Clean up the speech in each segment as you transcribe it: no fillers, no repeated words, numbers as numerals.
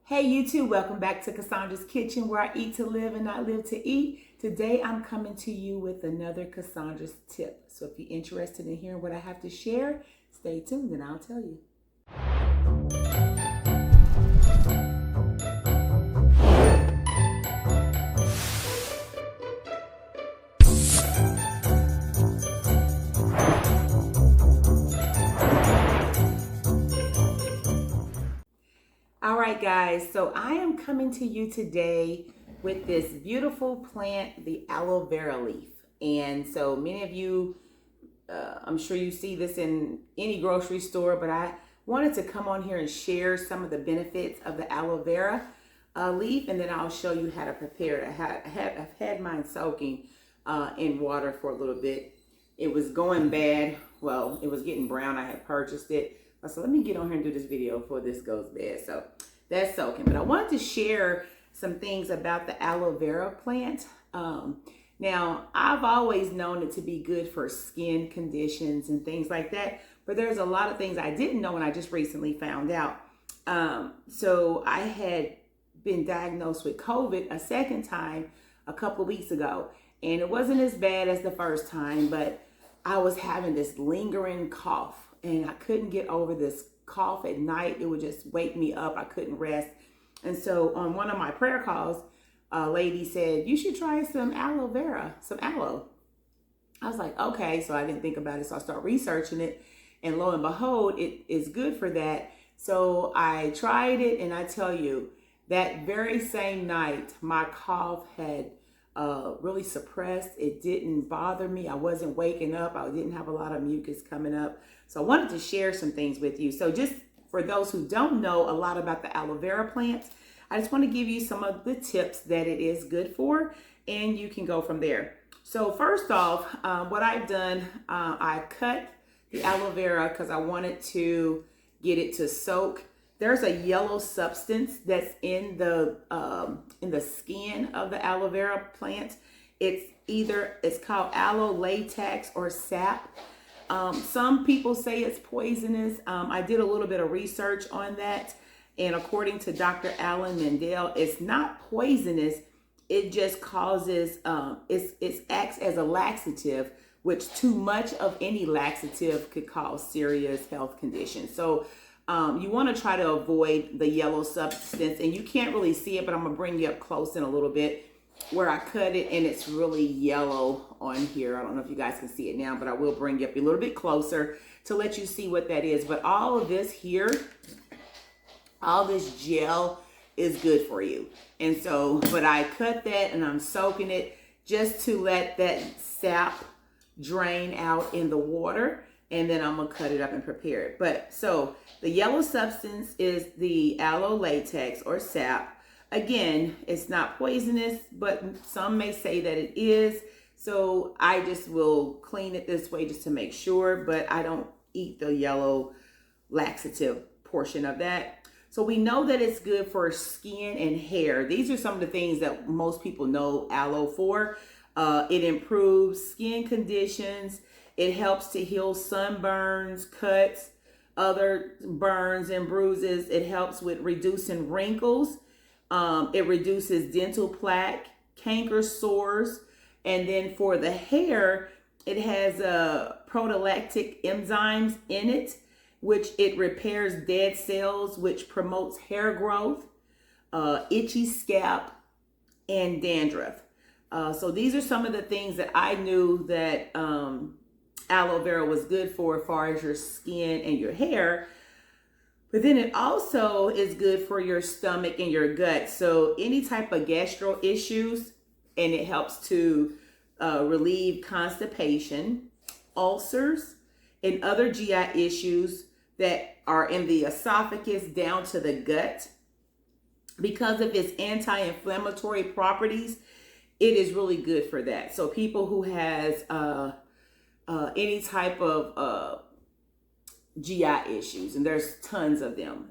Hey YouTube, welcome back to Kasondra's Kitchen, where I eat to live and not live to eat. Today I'm coming to you with another Kasondra's tip. So if you're interested in hearing what I have to share, stay tuned and I'll tell you. All right, guys, so I am coming to you today with this beautiful plant, the aloe vera leaf. And so many of you, I'm sure you see this in any grocery store, but I wanted to come on here and share some of the benefits of the aloe vera leaf, and then I'll show you how to prepare it. I've had mine soaking in water for a little bit. It was going bad. Well, it was getting brown. I had purchased it. So let me get on here and do this video before this goes bad. So that's soaking. But I wanted to share some things about the aloe vera plant. Now, I've always known it to be good for skin conditions and things like that. But there's a lot of things I didn't know and I just recently found out. So I had been diagnosed with COVID a second time a couple of weeks ago. And it wasn't as bad as the first time, but I was having this lingering cough. And I couldn't get over this cough at night. It would just wake me up. I couldn't rest. And so on one of my prayer calls, a lady said, you should try some aloe vera, some aloe. I was like, okay. So I didn't think about it. So I started researching it. And lo and behold, it is good for that. So I tried it. And I tell you, that very same night, my cough had really suppressed. It didn't bother me. I wasn't waking up. I didn't have a lot of mucus coming up. So I wanted to share some things with you. So just for those who don't know a lot about the aloe vera plant, I just want to give you some of the tips that it is good for, and you can go from there. So first off, what I've done, I cut the aloe vera because I wanted to get it to soak. There's a yellow substance that's in the skin of the aloe vera plant. It's called aloe latex or sap. Some people say it's poisonous. I did a little bit of research on that, and according to Dr. Alan Mendel, it's not poisonous. It just causes it acts as a laxative, which too much of any laxative could cause serious health conditions. So you want to try to avoid the yellow substance, and you can't really see it, but I'm gonna bring you up close in a little bit where I cut it, and it's really yellow on here. I don't know if you guys can see it now, but I will bring you up a little bit closer to let you see what that is. But all of this here, all this gel is good for you. And so, but I cut that and I'm soaking it just to let that sap drain out in the water. And then I'm gonna cut it up and prepare it. But so the yellow substance is the aloe latex or sap. Again, it's not poisonous, but some may say that it is. So I just will clean it this way just to make sure, but I don't eat the yellow laxative portion of that. So we know that it's good for skin and hair. These are some of the things that most people know aloe for. It improves skin conditions. It helps to heal sunburns, cuts, other burns and bruises. It helps with reducing wrinkles. It reduces dental plaque, canker sores. And then for the hair, it has proteolactic enzymes in it, which it repairs dead cells, which promotes hair growth, itchy scalp, and dandruff. So these are some of the things that I knew that aloe vera was good for as far as your skin and your hair. But then it also is good for your stomach and your gut. So any type of gastro issues, and it helps to relieve constipation, ulcers, and other GI issues that are in the esophagus down to the gut. Because of its anti-inflammatory properties, it is really good for that. So people who has any type of GI issues, and there's tons of them.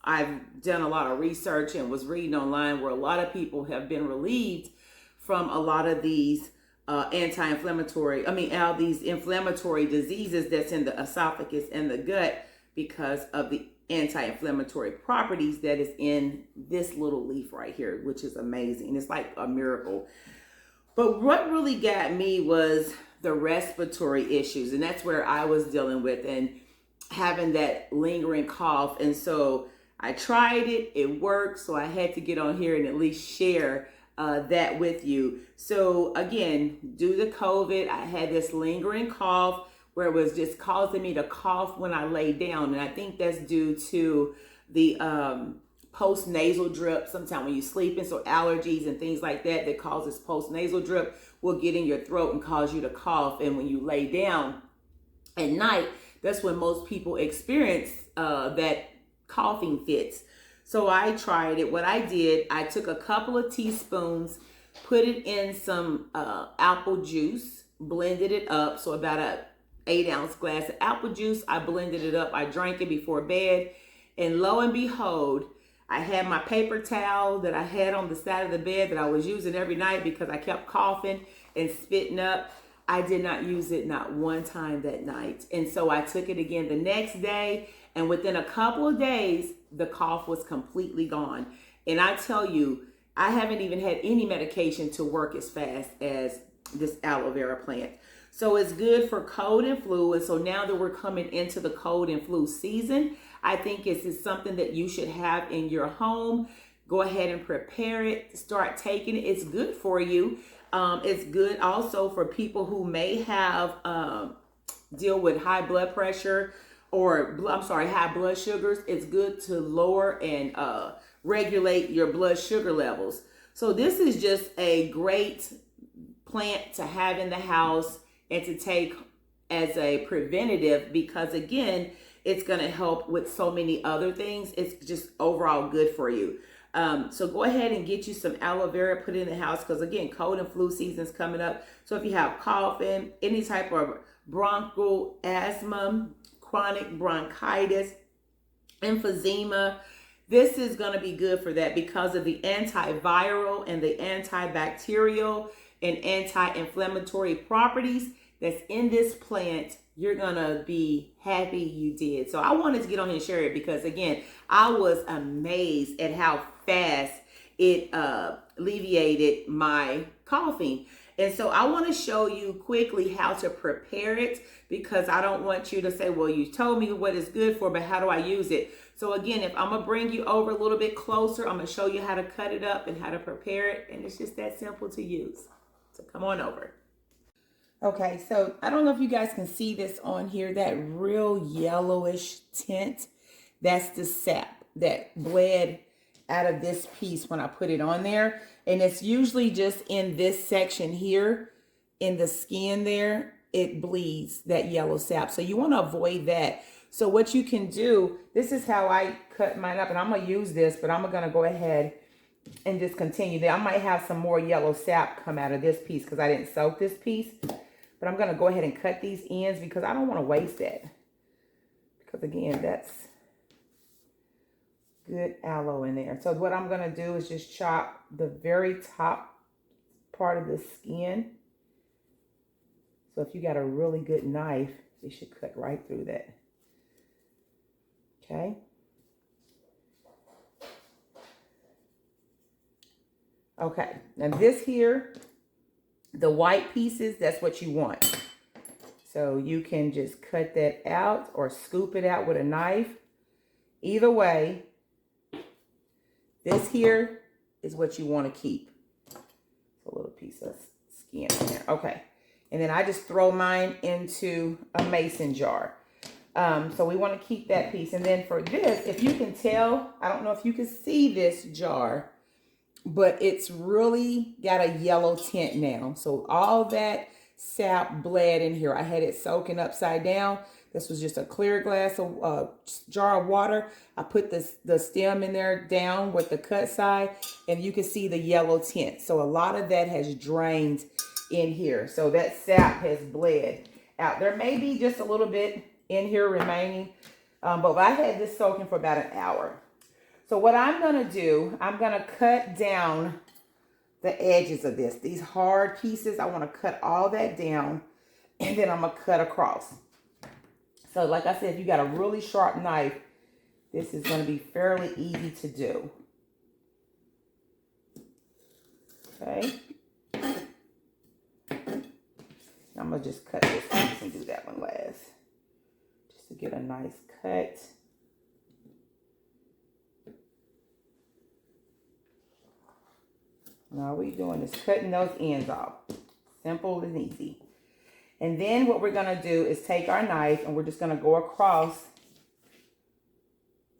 I've done a lot of research and was reading online where a lot of people have been relieved from a lot of these all these inflammatory diseases that's in the esophagus and the gut because of the anti-inflammatory properties that is in this little leaf right here, which is amazing. It's like a miracle. But what really got me was the respiratory issues, and that's where I was dealing with and having that lingering cough. And so I tried it, it worked, so I had to get on here and at least share that with you. So again, due to COVID, I had this lingering cough where it was just causing me to cough when I lay down. And I think that's due to the post-nasal drip. Sometimes when you're sleeping, so allergies and things like that that causes post-nasal drip will get in your throat and cause you to cough. And when you lay down at night, that's when most people experience that coughing fits. So I tried it. What I did, I took a couple of teaspoons, put it in some apple juice, blended it up. So about a 8-ounce glass of apple juice. I blended it up. I drank it before bed. And lo and behold, I had my paper towel that I had on the side of the bed that I was using every night because I kept coughing and spitting up. I did not use it not one time that night. And so I took it again the next day. And within a couple of days, the cough was completely gone. And I tell you, I haven't even had any medication to work as fast as this aloe vera plant. So it's good for cold and flu. And so now that we're coming into the cold and flu season, I think it's something that you should have in your home. Go ahead and prepare it. Start taking it. It's good for you. It's good also for people who may have deal with high blood pressure or high blood sugars. It's good to lower and regulate your blood sugar levels. So this is just a great plant to have in the house and to take as a preventative because, again, it's going to help with so many other things. It's just overall good for you. So go ahead and get you some aloe vera, put it in the house because, again, cold and flu season's coming up. So if you have coughing, any type of bronchial asthma, chronic bronchitis, emphysema, this is going to be good for that because of the antiviral and the antibacterial and anti-inflammatory properties that's in this plant. You're going to be happy you did. So I wanted to get on here and share it because, again, I was amazed at how fast it alleviated my coughing. And so I want to show you quickly how to prepare it because I don't want you to say, well, you told me what it's good for, but how do I use it? So again, if I'm going to bring you over a little bit closer, I'm going to show you how to cut it up and how to prepare it. And it's just that simple to use. So come on over. Okay, so I don't know if you guys can see this on here, that real yellowish tint. That's the sap that bled out of this piece when I put it on there. And it's usually just in this section here, in the skin there, it bleeds that yellow sap. So you want to avoid that. So what you can do, this is how I cut mine up. And I'm going to use this, but I'm going to go ahead and just continue. I might have some more yellow sap come out of this piece because I didn't soak this piece. But I'm going to go ahead and cut these ends because I don't want to waste that. Because again, that's good aloe in there. So what I'm going to do is just chop the very top part of the skin. So if you got a really good knife, it should cut right through that. Okay. Okay. Now this here, the white pieces, that's what you want. So you can just cut that out or scoop it out with a knife. Either way, this here is what you want to keep. A little piece of skin in there. Okay. And then I just throw mine into a mason jar. So we want to keep that piece. And then for this, if you can tell, I don't know if you can see this jar, but it's really got a yellow tint now. So all that sap bled in here. I had it soaking upside down. This was just a clear glass of jar of water. I put the stem in there down with the cut side, and you can see the yellow tint. So a lot of that has drained in here. So that sap has bled out. There may be just a little bit in here remaining, but I had this soaking for about an hour. So what I'm going to do, I'm going to cut down the edges of this. These hard pieces, I want to cut all that down, and then I'm going to cut across. So like I said, if you got a really sharp knife, this is going to be fairly easy to do. Okay. I'm going to just cut this piece and do that one last. Just to get a nice cut. Now all we're doing is cutting those ends off. Simple and easy. And then what we're going to do is take our knife and we're just going to go across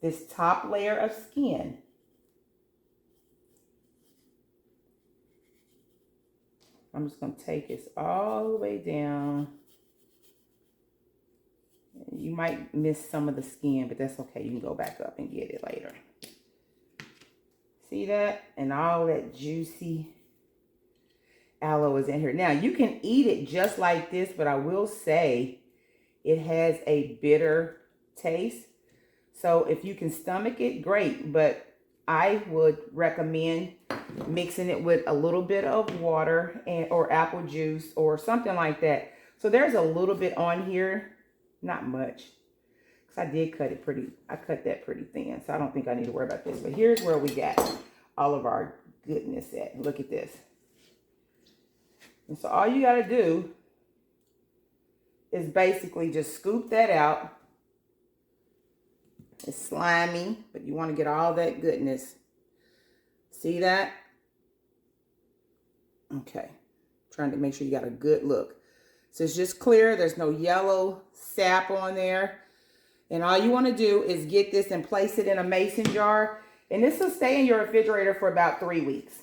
this top layer of skin. I'm just going to take this all the way down. You might miss some of the skin, but that's okay. You can go back up and get it later. See that? And all that juicy aloe is in here. Now, you can eat it just like this, but I will say it has a bitter taste. So if you can stomach it, great. But I would recommend mixing it with a little bit of water or apple juice or something like that. So there's a little bit on here, not much. Because I did cut it I cut that pretty thin. So I don't think I need to worry about this. But here's where we got all of our goodness at. Look at this. And so all you got to do is basically just scoop that out. It's slimy, but you want to get all that goodness. See that? Okay. Trying to make sure you got a good look. So it's just clear. There's no yellow sap on there. And all you want to do is get this and place it in a mason jar. And this will stay in your refrigerator for about 3 weeks.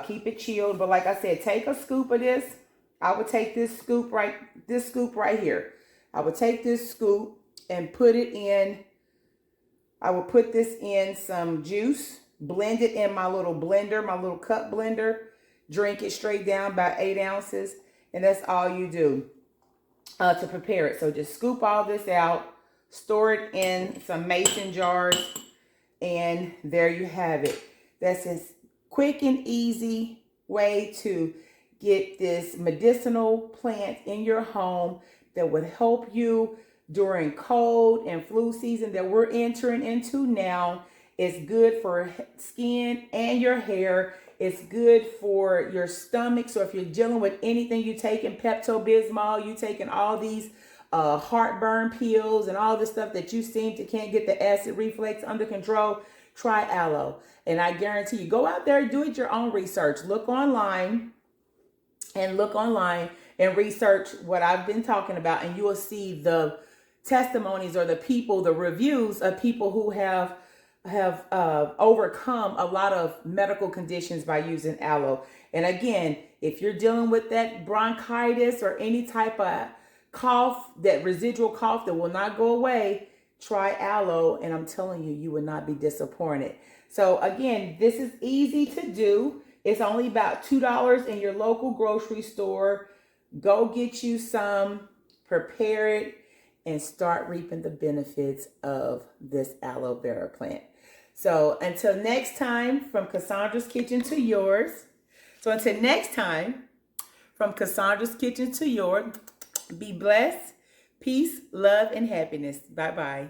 Keep it chilled. But like I said, take a scoop of this. I would take this scoop right here. I would take this scoop and put it in. I will put this in some juice, blend it in my little blender, my little cup blender, drink it straight down, about 8 ounces. And that's all you do to prepare it. So just scoop all this out, store it in some mason jars, and there you have it. That's a quick and easy way to get this medicinal plant in your home that would help you during cold and flu season that we're entering into now. It's good for skin and your hair. It's good for your stomach. So if you're dealing with anything, you taking Pepto-Bismol, you taking all these heartburn pills and all this stuff that you seem to can't get the acid reflux under control, try aloe. And I guarantee you, go out there, do it your own research. Look online and research what I've been talking about, and you will see the testimonies or the reviews of people who have overcome a lot of medical conditions by using aloe. And again, if you're dealing with that bronchitis or any type of cough, that residual cough that will not go away, try aloe, and I'm telling you, you will not be disappointed. So again, this is easy to do. It's only about $2 in your local grocery store. Go get you some, prepare it, and start reaping the benefits of this aloe vera plant. So until next time, from Kasondra's Kitchen to yours. So until next time, from Kasondra's Kitchen to yours, be blessed, peace, love, and happiness. Bye-bye.